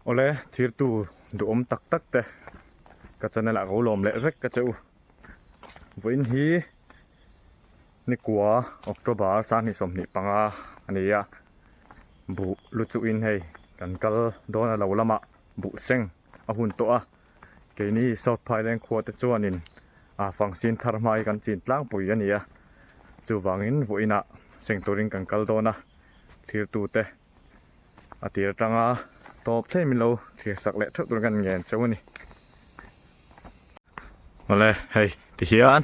ole thir tu du om tak tak te ka chana la go lom le rek ka cheu voin hi ni kwa october san ni som ni panga ania bu lu chu in hei kan kal dona lo lama bu seng a hun to a ke ni south thailand khwa te chuanin a fangsin tharmai kan chin tlang pui ania chu wangin voina seng turing kan kal dona thir tu te atir tanga top the mi lo thir sak le thuk tur kan ngen chawni ole hei ti hian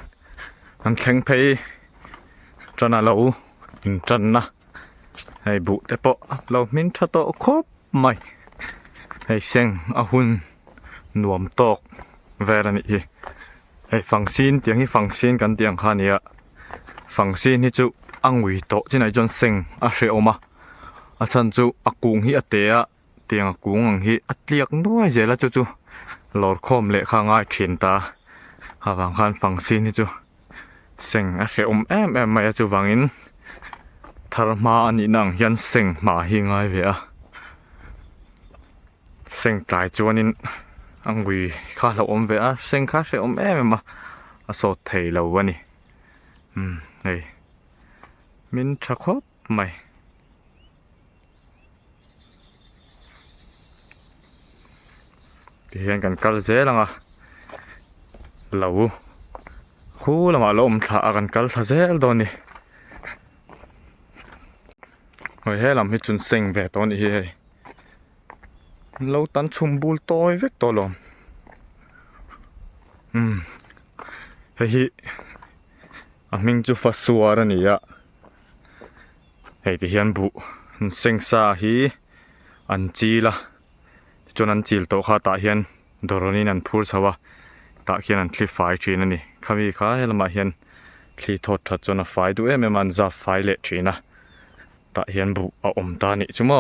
an thleng phei trana lo in tran na hei bu te po lo min tha to khop mai hei seng a hun nuam tok verani hi hei fangsin tiang hi fangsin kan tiang khania fangsin hi chu angui to chinai jon seng a hre oma a chan chu akung hi atea tiang akung ang hi atliak nuai zela chu lor khom le kha ngai thin ta hawang khan fangsin hi chu seng a hre em mai chu wangin tharma ani nang hian seng ma hi ngai ve a seng tlai chuanin angui kha lo om ve a seng kha hre em a so thei lo wani hei min tha khop mai hian kan kal zelanga lo khu lama lom thla kan kal tha zel doni hoi he lam hi chun seng ve ton hi hei lo tan chum bul toy vek to lom hi a ming chu fa suar ani ya hei ti hian bu seng sa hi an chi la chon an chil to kha ta hian doronin an phur chawa ta hian an thli fai thin ani khami kha helama hian thli thot that chona fai du em an za fai le thina ta hian bu a om ta ni chumo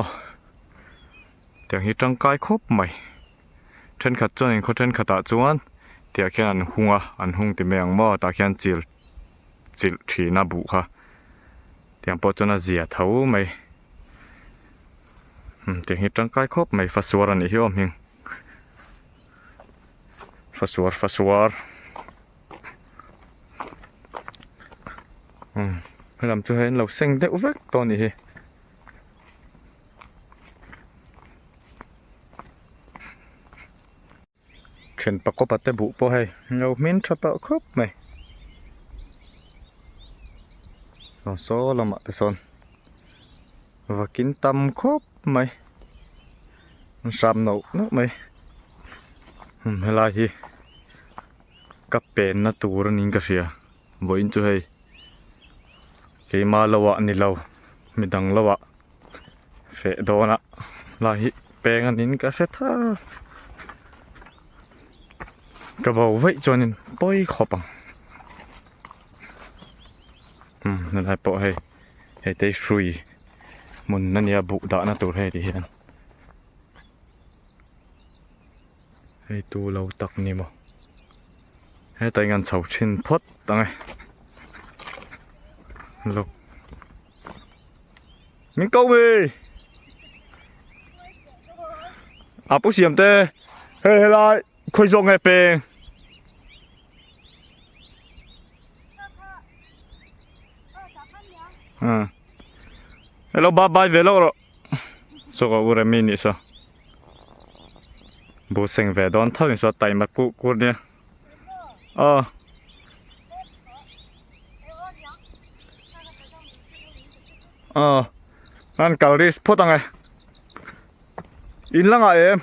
tiang hi tangkai khop mai then khat chon in kho then khata chuan tia khian an hung ti meang mo ta khian chil thina bu kha tiang po chona zia thau mai tiang hi tangkai khop mai fasuar ani hi om hing fasuar làm cho hen lộc xanh đẽo vét to này chuyện bạc có bát bụ po hay lâu min cho bạc khớp mày còn số là mặt son và kín tâm khớp mày sắm nấu nữa mày hay là gì cặp pen na tu ra nín cái gì với anh chú hay cái mà lâu anh đi lâu mình đang lâu phải đó nè là hi pen anh nín cái phết ha cái bầu vậy cho nên bôi khó bằng nên hai bộ hay tây suy muốn nên nhà bụ đã na tu hay thì hiện hay tu lâu tắc ni mà hay tay ngăn sầu trên phốt tăng này lục mình câu mì bố xiêm tê hey lại khơi rong hay bèn hello bye bye về lâu rồi số có ure mini sao bố sinh về đón thâu số tay mặt cụ nè anh cào đi phốt tăng này in lăng à em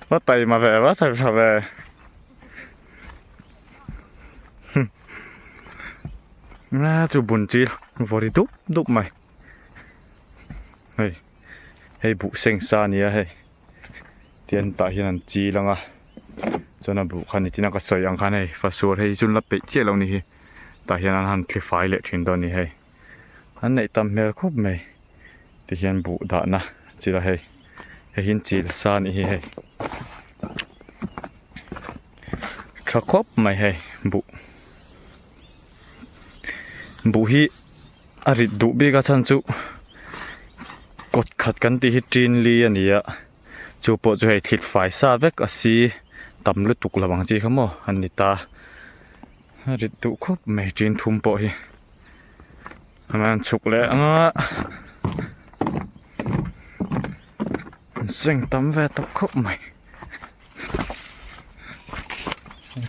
bắt tay mà về bắt tay phải về na chú buồn chi vô đi đúc mày hey bụ sinh sa nia hey tiền tại hiện chi lăng à cho nên bụ khăn thì nó có sợi ăn khăn này và suốt hey chun lấp bị chết lâu nè tại hiện hắn thì phải lệ chuyện đó nè hey hắn này tầm mèo khúc mày thì hiện bụ đã na chỉ là hey hiện chỉ sa nè hey khắc khóc mày hey bụ hi อริดุบีกะชันจุกดขัดกันที่ฮิตรีนลีอันนี้อะจูปอจูให้ทิดไฟซาเวกอสีตำลุตุกละบังจีขโมอันนี้ตาอริดุคบไม่จีนทุ่มปอฮีมันฉุกแล้วเสียงตำแวตกคบไหม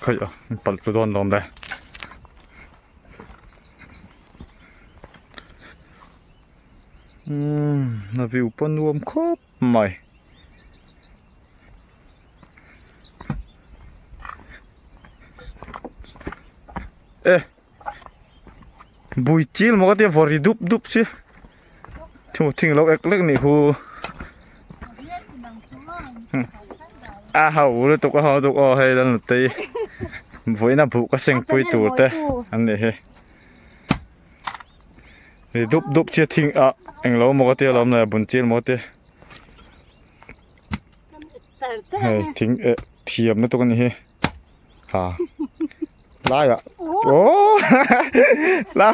ค่อยปัดตัวโดนลมได้นาวิวปนรวมครบไหมบุยจิลมันก็จะวอริดุบสิทิ้งเราเอกเล็กนี่ฮูเฮาเลยตกเฮาตกให้แล้วตีบุยน่ะบุก็เซ็งปุยตูเตอันนี้เฮ้ดุบเชี่ยทิ้งเอ็งเรามันก็จะเราเนี่ยบุญจิลมันก็จะเฮ้ทิ้งเทียมนะตัวนี้เฮ้ลายโอ้ลาย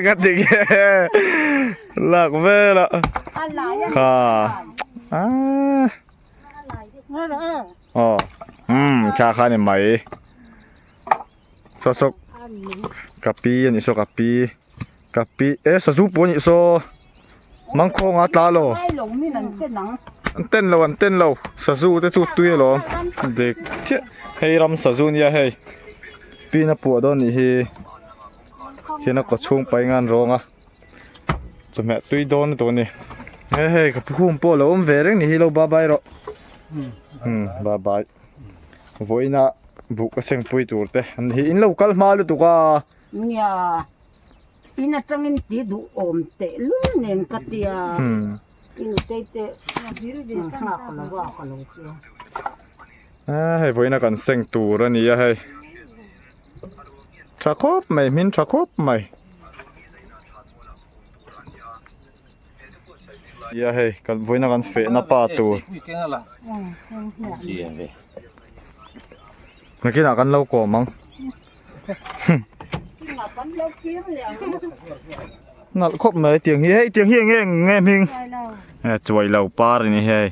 กัดดิกลากเวล่ะค่ะชาคาเนี่ยไหมสกกะปีอันนี้สกกะปีสสูปูนี่โซมังคงอัตลาโลเต้นเราสะซูได้ทุกตัวหรอเด็กเชี่ยให้รำสะซูเนี่ยให้ปีน่ะปวดดอนนี่ที่นักก็ช่วงไปงานร้องจะแม่ตุยโดนตัวนี้เฮ้ยกับพุ่มปวดแล้วเวรงนี่เราบายหรอบายโวยน่ะบุกเสียงปุยตัวเตะอันนี้อินเราคัลมาลุตัวก็เนี่ยอินจังอินตีดูอมเตะลุ่นเองกัดยาอินเตะข้าคนละว่าคนละเชียวให้โวยน่ะกันเสียงตัวแล้วนี่ให้ทรัคบไหมมินทรัคบไหมอย่าให้กันไว้นักกันเฟะนับปาตัวเมื่อกี้นักกันเล่าก่อมั้งนักคบไหมเตียงเฮ้ยเตียงเฮ้ยเงี้ยมิงจ่วยเหล่าปาร์นี่เฮ้ย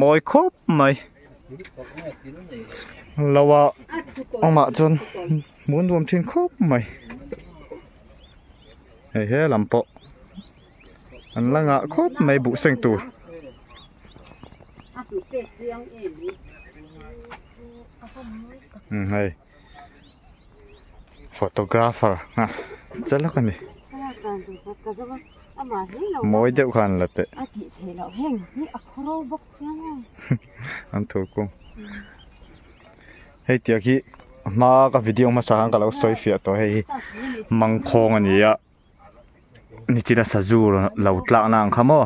มอยคบไหมเราว่าเอามาจนมุนรวมทิ้งครบไหมเฮ้ยลำโปอันละงะครบไหมบุเสียงตูเฮ้ยฟอโตกราฟเฟอร์จะแล้วกันดิมวยเดียวกันละเตะอันถูกกูเฮ้ยเดี๋ยวกี้มากับวิดีโอมาสร้างกันแล้วสวยเฟียตัวให้มังคงอันนี้นี่จีน่าสะจูเราตลาดนางขโมย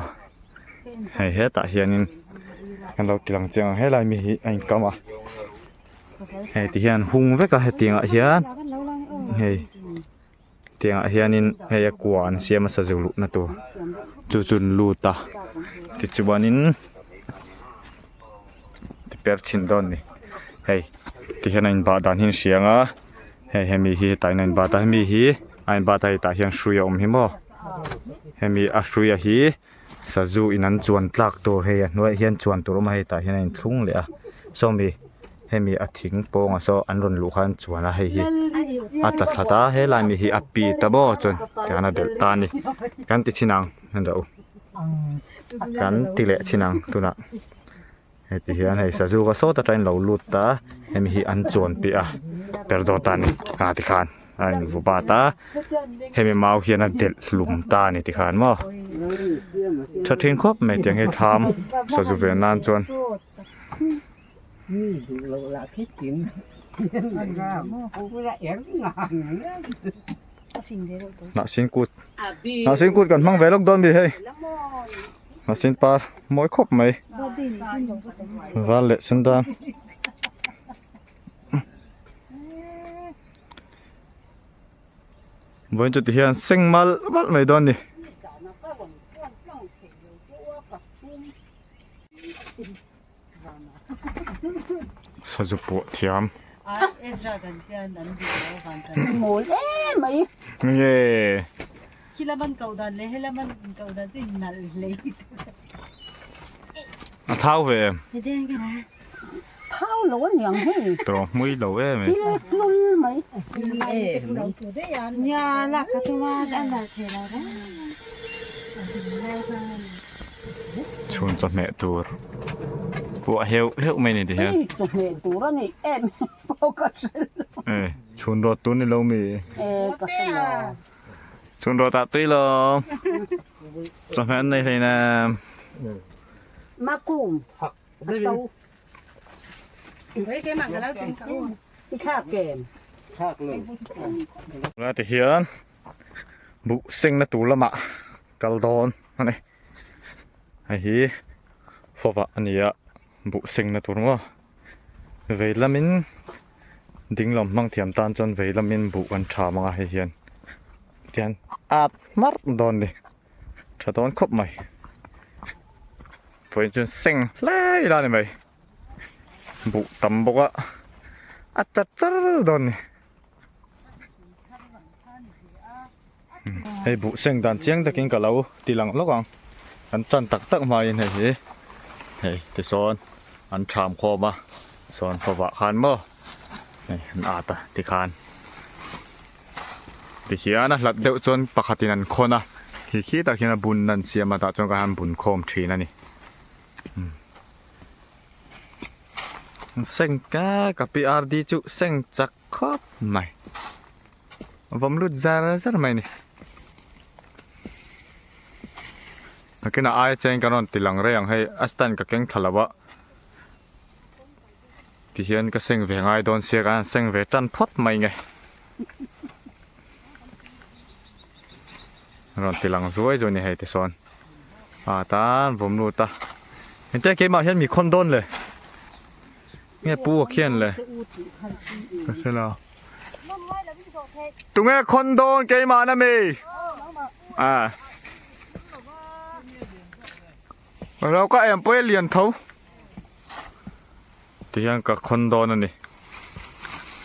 ให้เฮ็ดแต่เฮียนินกันเรากำลังเจียงให้ลายมีอันก็มาให้ที่เฮียนหุงไว้ก็ให้เตียงเฮียนให้เตียงเฮียนินให้กวนเสียมาสะจูลุนะตัวจุนลูตาติดจุบันนินที่เปิดชินดอนนี่ให้ที่เฮียนบาดานหินเสียงให้มีฮีตายนันบาดามีฮีอันบาดาตาเฮียนชุยอมหิมบ่ให้มีอาชุยฮีสะจูอินันจวนตลักตัวเฮียนน้อยเฮียนจวนตัวมาให้ตาเฮียนทุ่งเลยส่งมีให้มีอถิงโปงโซอันรุนลูกขันจวนให้ฮีอัตตาให้ลายมีฮีอปีตะบ่จนแต่อันเดลตานี่กันติชินังนั่นเด้อกันติเลชินังตุนะให้ที่เฮียนให้สะจูก็โซตะไตนเหล่าลุตตาให้มีฮีอันจวนปีเปรโดตานี่ติคานอันฟุบาตาให้มีมาเฮียนเด็ดหลุมตานี่ติคานมั้งถ้าทิ้งครบไม่เตียงให้ทำสะจูเวียนนานจวนน่าสินกูดกันมั่งเวลกโดนดิเฮ้ยน่าสินปลามอยครบไหมวันเละสันดานวันจุดที่เฮียนเซ็งมัลไม่โดนดิสะจูปวดเทียม Ezra gantian dan di bantan. หมูเล่ไหม เย่ Kilaman kaudan le helaman kaudan si nal le. เท้าเว Heden ka na. เท้าหลวนอย่างให้ ตรงมือเหลวเอ้ไหม ที่ลุ่นไหม Nya la ka tuma dan la thela ra. ชวนสมัยตัวปัวเฮลไม่นี่ดิเฮีย นี่จะเห็นตัวนี่เอ็มปกติ ชวนรถตัวนี่เรามี ก็สลอ ชวนรถตัดตีเราสมัยในไทยนะ มากุมเต้า Oi ke mang kalau tin ka. ที่ข้าเกม แล้วแต่เฮียนบุเซ็งนะตัวละมะกัลดอนอันนี้ไอ้เฮียฟอวะอันนี้อะบุเซ็งนะตัวมั้งเวลามินดิ้งลมมังเทียมตานจนเวลามินบุกันชามังไอ้เฮียนเทียนอาดมัดดอนดิชาดอนครบไหมตัวจนเซ็งไล่ได้ไหมบุตำบอกว่าอาจจะจ้าดอนนี่ให้บุเซ็งดันเชียงตะกินกับเราตีหลังแล้วกันอันจันตักมาอย่างไรเฮ้ยแต่สอนอันชามคอมาสอนภาวะคานบ่นี่อันอาตะที่คานที่เขียนะหลัดเดือดจนปกตินั้นคนนะขี้ตะเขียนบุญนั่นเสียมาตะจนกระหันบุญโคมทีนั่นนี่เซ็งกะกับปีอาร์ดีจุเซ็งจักครบไหมผมรู้จาระไหมนี่ก็น่าอายเจนกันนติลังเรียงให้อัสตันกับเก่งทะเลาะที่เห็นก็เซ็งเวงไอโดนเสียกันเซ็งเวจันพดไหมไงนอนติลังสวยจนนี่ให้ติสอนตาผมรู้ตาเห็นใจเกมมาเห็นมีคนโดนเลยเนี่ยปูเขียนเลยใช่แล้วตรงนี้คนโดนเกมมานะมีเราก็แอมไปเรียนเท่าที่ยังกับคนโดนนั่นนี่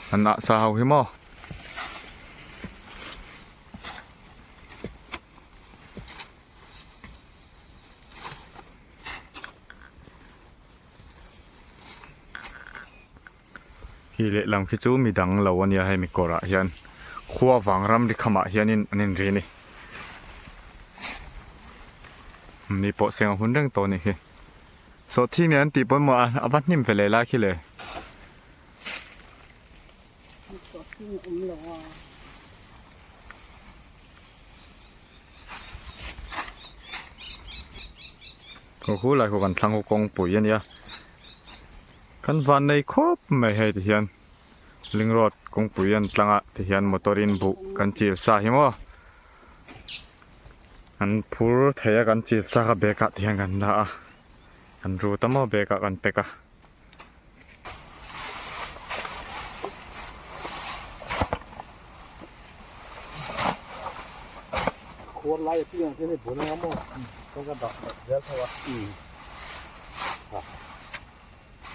อันน่ะสาวหิมะฮีเล่ลำคิดจูมีดังเหล่าวันนี้ให้มีกระเฮียนขั้วฝังรำดิขมาเฮียนินอันนี้รีนี่นี่ปะเสียงหุ่นเรื่องตัวนี่คือสดที่เนี่ยตีปนมาอาบัดนิ่มไปเลยล่ะคิดเลยโอ้โหหลายคนกันทั้งกองปุ๋ยยันเนี่ยกันวันในครบไม่ให้ที่เฮียนลิงรถกองปุ๋ยยันตั้งอ่ะที่เฮียนมอเตอรินบุกันจีบสาหิมะอันพูดเทียกันจีบสากับเบกะที่ยังกันนะอันรู้ตั้งว่าเบกะกันเปกะควรไล่ที่ยังที่ให้ผลงานมั้งต้องกระดกเดี๋ยวเขาว่า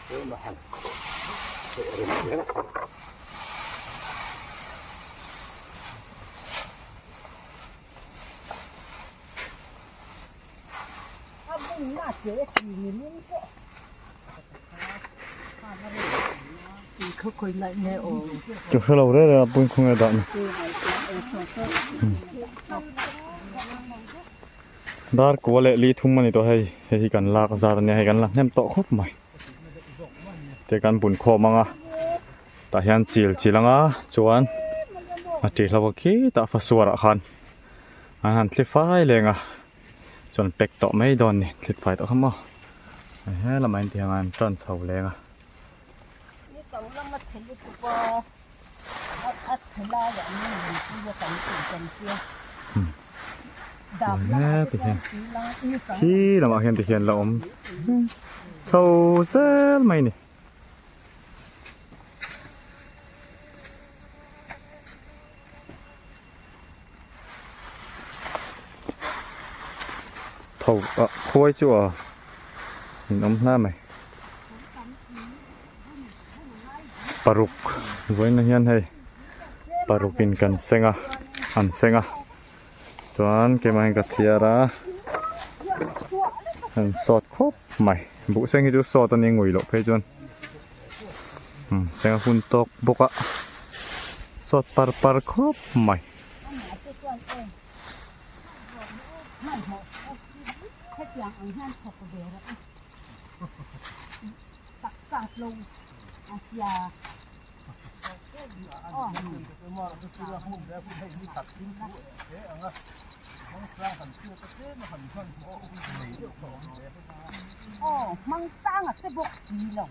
เรื่องมาหันเรื่องเขาคุยอะไรเนี่ยโอ้ จุดเราได้เลยปุ่นคงจะดันดาร์กว่าเลยลีทุ่มมันนี่ตัวให้กันลากซาตันเนี่ยให้กันลากเนี่ยโตครบไหมแต่กันปุ่นคอมังอ่ะแต่ยันจีลังอ่ะจวนมาจีเราขี้แต่ฟ้าสวรรค์คันอาหารคลิปไฟเลยอ่ะจนเป็กโตไม่โดนนี่คลิปไฟโตเข้ามาเฮ้ยเราไม่เที่ยงงานจนเสาเลยอ่ะนี่ต้องลงมาถึงตัวอัดถึงได้แบบนี้มันจะต้องตื่นกันเชียวดำแล้วที่เรามาเห็นที่เห็นเราเสาเซลไม่นี่เท่าคุยจั่วน้ำหน้าไหมป รุกไว้นะเฮียนให้ปลารุกกินกันเซงอ่ะอันเซงอ่ะส่วนเกมาให้กะเทียระอันสอดครบใหม่บุเซงให้ดูสอดตอนนี้งุยหลบเพจวนเซงฝุ่นตกบุกอ่ะสอดปลาครบใหม่มังสร้างอ่ะจะบอกดีหรอก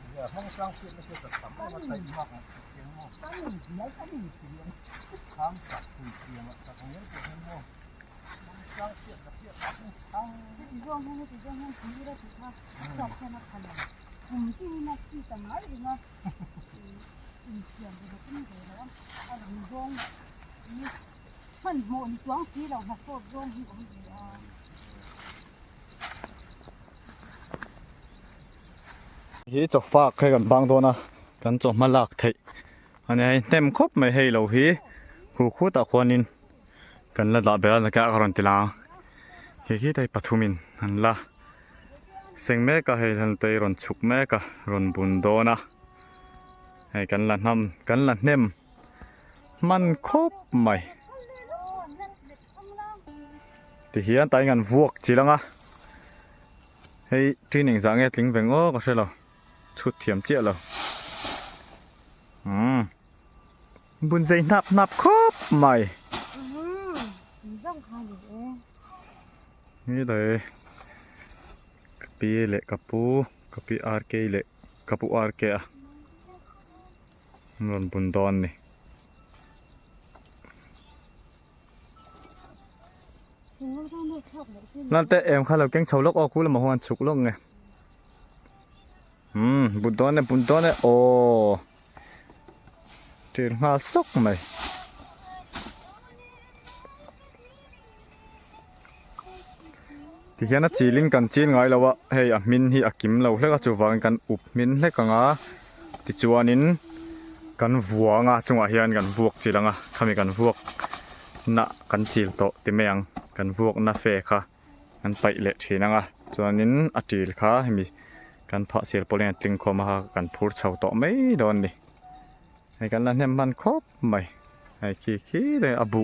มันโมนจ้วงสีเราหักโซ่ร่งที่ผมเดียวฮีจะฝากให้กันบางตัวนะกันจะมาลากไทยอันนี้เต็มครบไม่ให้เราฮีคู่ตะควันินกันละดาเบลล์กะกรันติลาฮีได้ปัทุมินอันละเสียงแม่ก็ให้ทันเตยรอนฉุกแม่ก็รอนบุญโดนะให้กันละนำกันละเนมมันครบไหมที่เฮียนตายงานวกจีลังอ่ะให้ที่หนึ่งสังเกตลิงเวงโอ้ก็ใช่หรอชุดเทียมเจี๊ยหรอบุญใจนับครบไหมนี่เลยกะปิเละกะปิอาร์เกเละกะปูอาร์เกะมันบุญดอนนี่นั่นแต่เอ็มข้าเราแกงชาวลกออกคู่แล้วมาหัวฉุกลงไงบุญดอนเนี่ยโอ้เจอหาซกไหมที่เห็นน่ะจีลิงกันจีนไงแล้ววะเฮ้ยมินฮีอากิมเราเล็กจูวางกันอุบมินเล็กงาที่จวนนินกันวัวงาจังหวะเฮียนกันบวกจีลังอ่ะทำกันบวกน่ะกันจีลโตติเมียงกันบวกน่ะเฟค่ะกันไปเละทีนังอ่ะจวนนินอจีลค่ะให้มีกันพระเสียโปรเลียนติงคอมากันพูดชาวโตไม่โดนดิให้กันละเนี่ยมันครบไหมให้ขี้เลยอบุ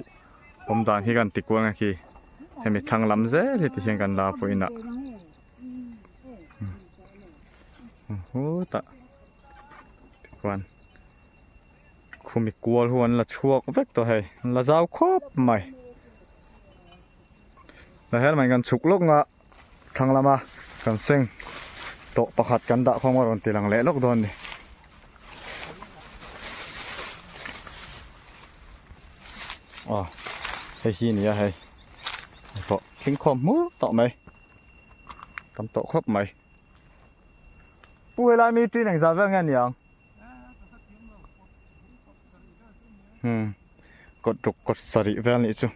ผมด่านที่กันติกวงไงขี้ให้มีทางลำเซ่ที่เฮียงกันลาฟุยน่ะโอ้โหตะติกวนคุมิกลัวหวนละชั่วก็เวกตัวให้ละเจ้าครบไหมแล้วเห็นมันกันฉุกลกงะทางละมากันเซ็งโตประคัดกันดะของว่าวันตีหลังเละลกโดนดิอ๋อให้ขี้นี่ให้โตทิ้งคอมมือโตไหมทำโตครบไหมปุ้ยลายมีตีหนังซาเวงเงี้ยยังกดสริเวลนี่จู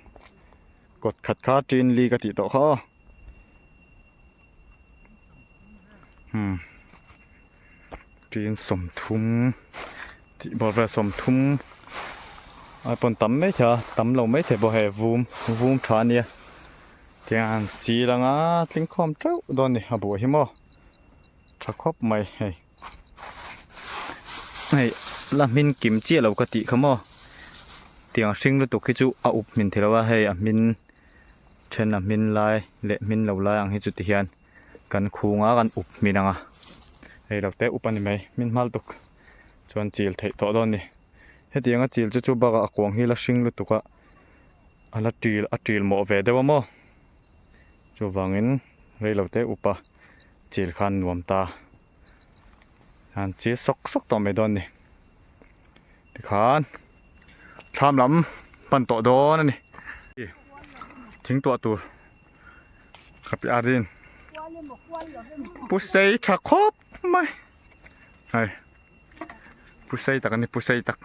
กดขัดขาจีนลีกติโตเขาจีนสมทุมที่บอกว่าสมทุมไอ้ปนตั้มไม่เถอะตั้มเราไม่เถอะบอกให้วูมทานเนี่ยที่งานจีละงาทิ้งคอมเจ้าโดนนี่อาบัวหิมะถ้าครบไม่ให้ละมินกิมเจียเรากติขโมยเตียงซิงรู้ตุกขี้จูเอาอุบมินเทละว่าให้มินเช่นมินลายเละมินเราลายอังให้จุดที่เฮียนกันคูงากันอุบมินังอ่ะให้เราเตะอุปนิไหมมินมาลตุกจวนจีลเทโตโดนนี่ให้เตียงจีลจู่ๆบักกวางให้ละซิงรู้ตุกอ่ะละจีลหมอเวเดวะโมจู่วางอินให้เราเตะอุปจีลขันรวมตาอันจีซอกต่อไม่โดนนี่ที่ขันทำลำปั่นโตโดนั่นนี่ทิ้งตัวกับอารินผู้ใส่ชักครบไหมไอ้ผู้ใส่ตักนี่ผู้ใส่ตัก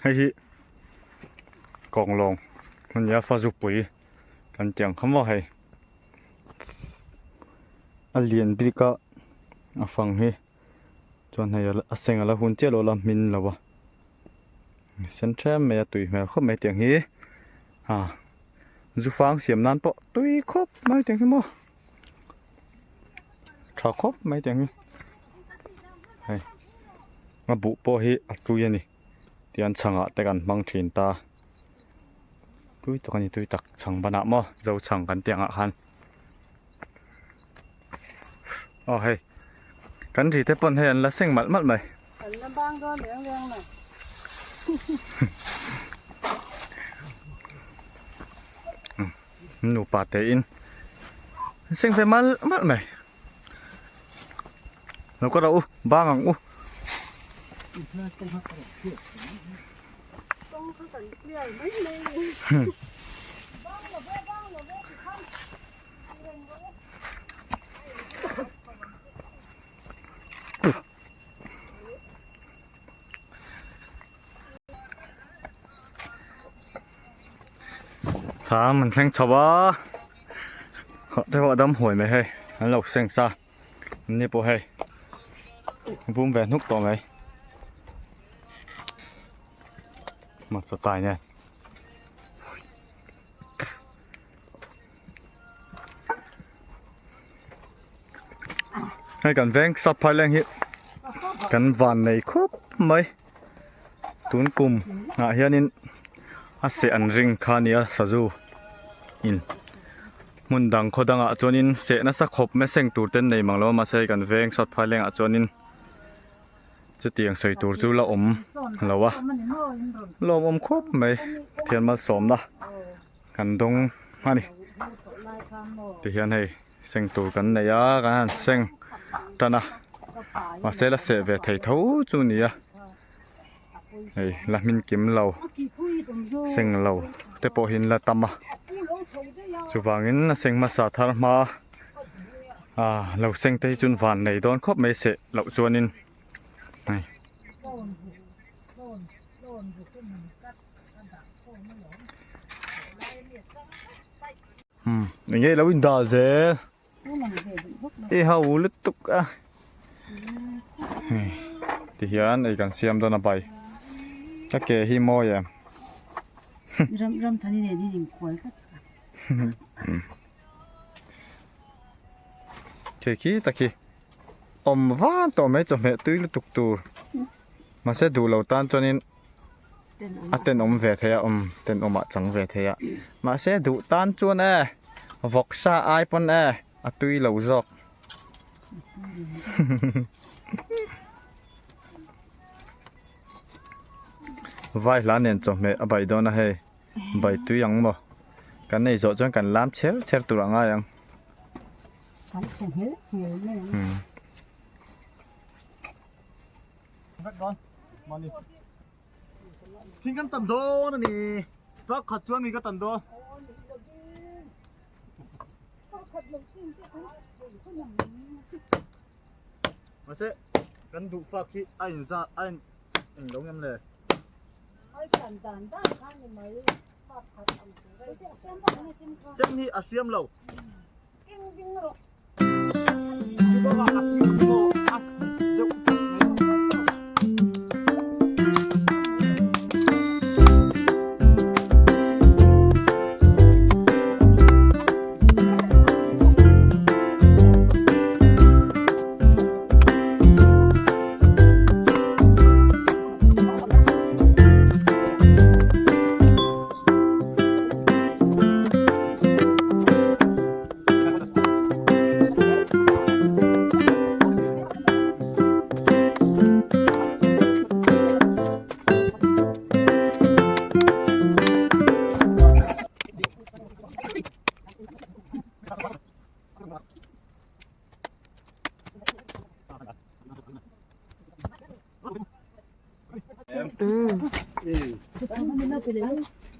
ให้ฮิกองลงมันยาฟาจุปุ๋ยกันเจียงคำว่าให้อเลียนบิกะ a phang hi chuan hei a seng ala hun che lo la min lawa sen tram me tui me khop me tiang hi zu phang siam nan po tui khop mai tiang hi mo tha khop mai tiang hi hei ma bu po hi a tui ani tian changa te kan mang thin ta tui to kan tui tak chang bana mo zo chang kan tiang a han hei kan ri te pon he an la seng mal mal mai An la bang do leng leng na nu pa te in seng fe mal mal mai lo ko ra u bang ang u ต้องเขากันเกลียวไม่เลยบ้างละเว้บ้างละเว้ข้าง thả mình sang chào ba họ thấy họ đâm hồi mày hay hắn lộc sang xa nè bộ hay vung về nút to mày mặc cho tài nè hay cần vén sắp phải lên hiện cần vàn này khúc mấy tuấn cùng hiện in ase an ring khania saju in mun dang khodanga chonin se na sa khop me seng tur ten nei manglo ma sei kan veng sot phaileng a chonin chu tiang soi tur chu la om lawa lom om khop mai thian ma som na kan dong ani ti hian hei seng tur kan nei a kan seng tana ma se la se ve thei tho chu ni a hei la min kim lo seng lo te po hin la tama chuwangin na seng ma sa thar ma lo seng te chun van nei don khop mai se lo chuanin ai nge lo in da ze e ha u lut tuk a ti hian ai kan siam don a bai ta ke hi mo ya ram thani ne ni khoi ka ke ki ta ki om va to me cho me tui lu tuk tur ma se du lo tan chonin aten om ve thea ten oma chang ve thea ma se du tan chuan e vok sa ai pon e atui lo zok vai lá nen cho me abai don a he bai tu yang mo kan nei zo chang kan lam cher tu ranga yang kan seng hel ne Vắt con, mòn đi. Xin căn tần đô nè nè. Vắt khật chuông mình có tần đô. Mà sẽ căn đủ phạc khi anh ra anh đóng em lề. Xem đi à xiêm lầu.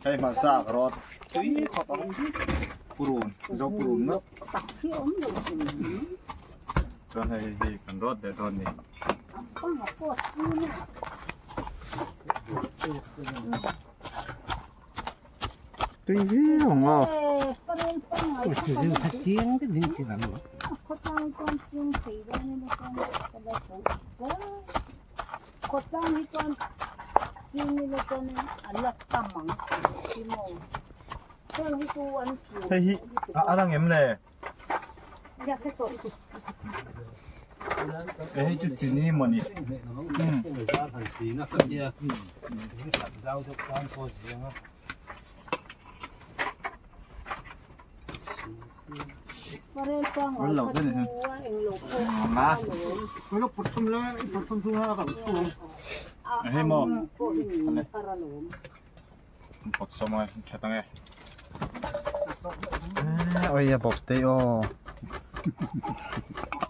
Hey mà ra rồi, tuy khó tao purun, dâu purun nữa. Cho hay cần rót để đòn này. Tuy không ngon. Ôi, thật chiến cái gì làm Kotang kon chung pira ni na kon kada ko. Kotang ni kon ni na kon alak tamang. Simo. Kon ni ko an chu. เฮ้ยอะลังเอ็มเลย Ya ke to. เอ้ยจุดจีนี่มันนี่ Parel pang wa eng lo ko. มา มันก็ปวดทุ่มแล้วปวดทุ่มแล้วแบบสูง ให้หมอ Ko ni para lo. ปดสมัยใช่ตั้งไงโอ้ยอย่าบอกเตโอ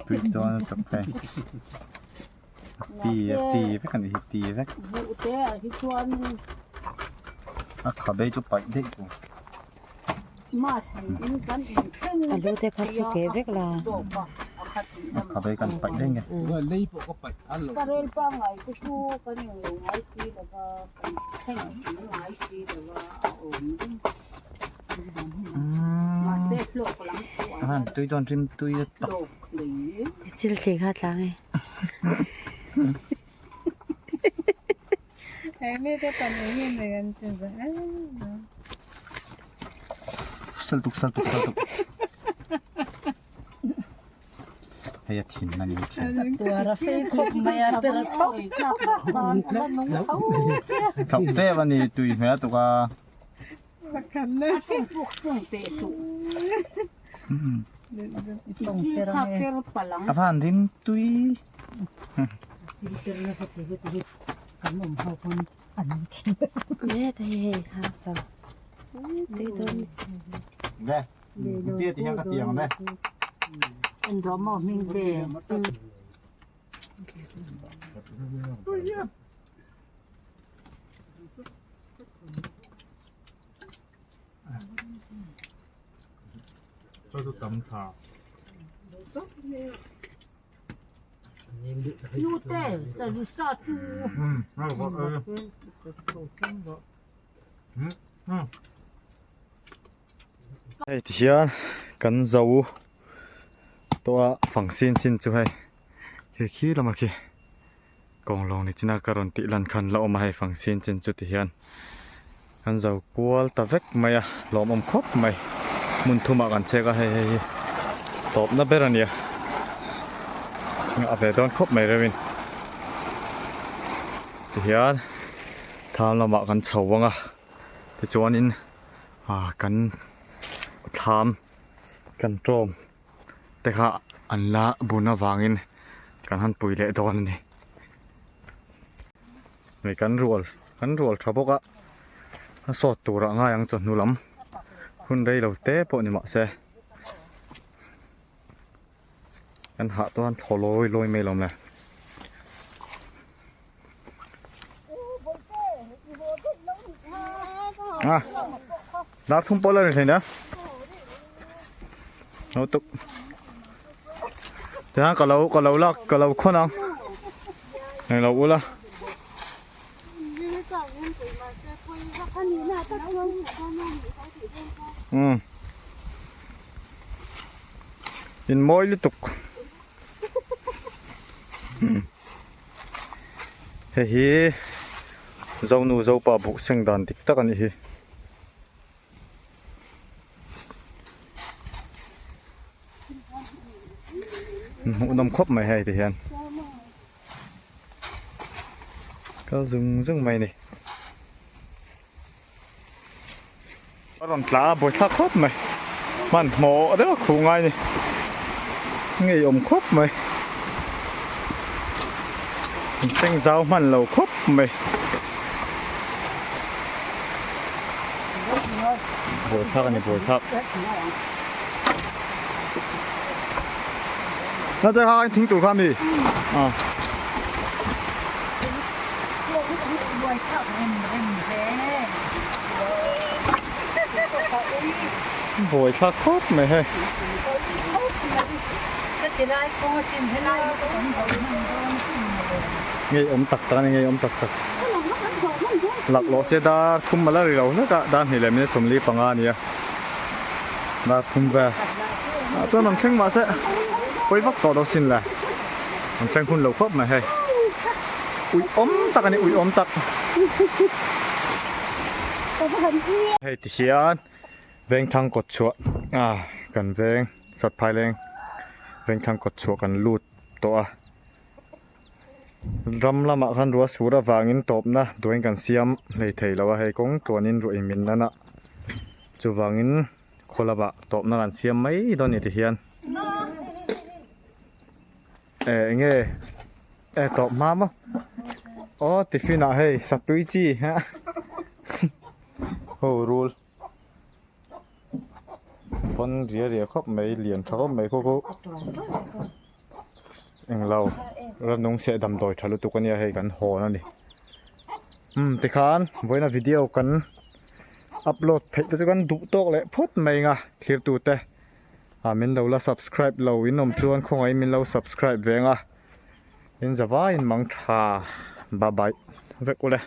ตุยตัวตกไปตีไปกันอีกตีไป Bu te hi chuan อ่ะขับไปจุดไปเด็กกู ma san in kan in theng. Alo te khasu ke vek la. Do pa. Akhati ขับไปกันไปได้ไง Parel pang ai ku chu kan lo ngai ti da ba theng ngai ti da ba om. Ma se flo ko lang ko. อ่าตุยตอนริมตุยตก Do ni. Chil se kha tlang e. Ai me te panin de antes. สลตุกเฮียถิ่นนั่นนี่ถิ่น Tua ra fe khop ma ya per chok. ขับเต้วันนี้ตุยแม่ตัว Bakana. Puk pung pe su. ตรง Ti เตร kha ง per palang. อาพานริมตุย จิเตรนะสติเวติกันมเฮาคนอันที่แม่te ha sa. Ti don แม่เตี้ยที่ยังกระเตียงแม่ En ro mo ming de. ก็จะตำขา Nu te sa ju sa chu. ไม่บอกไอ้ที่เชียกันเจ้าตัวฝั่งซินจุให้ขี้ละมาขี้กองลงในจินาการันติลันคันเราเอามาให้ฝั่งซินจุที่เฮียนกันเจ้ากวลตะเวกไม่อะลอมคบไม่มุนทุมากันเชก็ให้ตอบนับเบรันเนี่ยเอาไปโดนคบไม่เรวินที่เฮียนทำเรามากันเฉาวังอ่ะที่จวนอินกันทำกันโจมแต่ข้าอันละบุญวางินกันหันปุ๋ยเละดอนนี่ในกันรัวทบกะสอดตัวระง่ายยังจนนุลำคุณได้เราเตะปนี่มาเสกันหาตัวนั้นทอลอยไม่ลมเลยนักทุ่มปอเลยเห็นนะเอาตุกเดี๋ยวก็เราลักก็เราคนอ่ะให้เราอุละอินมอยลิตุกเฮ้ยเจ้าหนูเจ้าป่าบุกเสียงดันติ๊กตักอันนี้น้ำครบไม่ให้ที่เห็นก็ซึ่งไม่นี่ก็รอนปลาบดทักครบไหมมันหมอเด้อขู่ไงนี่ไงอมครบไหมเส้นเจ้ามันเราครบไหมบดทักอันนี้บดทัก那这还挺多看的啊。บวยชักครบไหมเฮ้ย จะได้ก็จินให้ได้ ไงอมตักตาไงอมตักหลักโลเสียดาทุ่มมาแล้วเราแล้วก็ด้านนี่แหละไม่ได้สมรีปังงานเนี่ยดาทุ่มไป ตัวมันแข็งมาซะไปวักต่อดอกสินแหละมันแข็งคุณเหลาครบมาให้อุ้ยอมตักอันนี้อุ้ยอมตักให้ที่เขียนเวงทางกดชัวกันเวงสัตว์ภายแรงเวงทางกดชัวกันลูดตัวรำละมาคันรัวสูระวางินตบนะโดยกันเสียมเลยเทแล้วว่าให้กงตัวนินรัวอิมินนั่นนะจูวางินคนละบะตบนะกันเสียมไม่ตอนนี้ที่เขียนเงี้ยตบมามั้งอ๋อติฟินะให้สัตว์ตุยจีฮะโอ้รูลคนเรียครับไม่เลียนเขาไม่โคเองเราเราน้องเสียดำโดยทะลุตุกันเนี่ยให้กันหอนั่นดิติคานไว้ในวิดีโอกันอัปโหลดเพจตุกันดุโตกเลยพุทธไม่งะคลิปตูเตมินเราละ subscribe เราวินนมชวนคงไอ้มินเรา subscribe เวงอินจะว่าอินมังทาบายบายเวกุเลย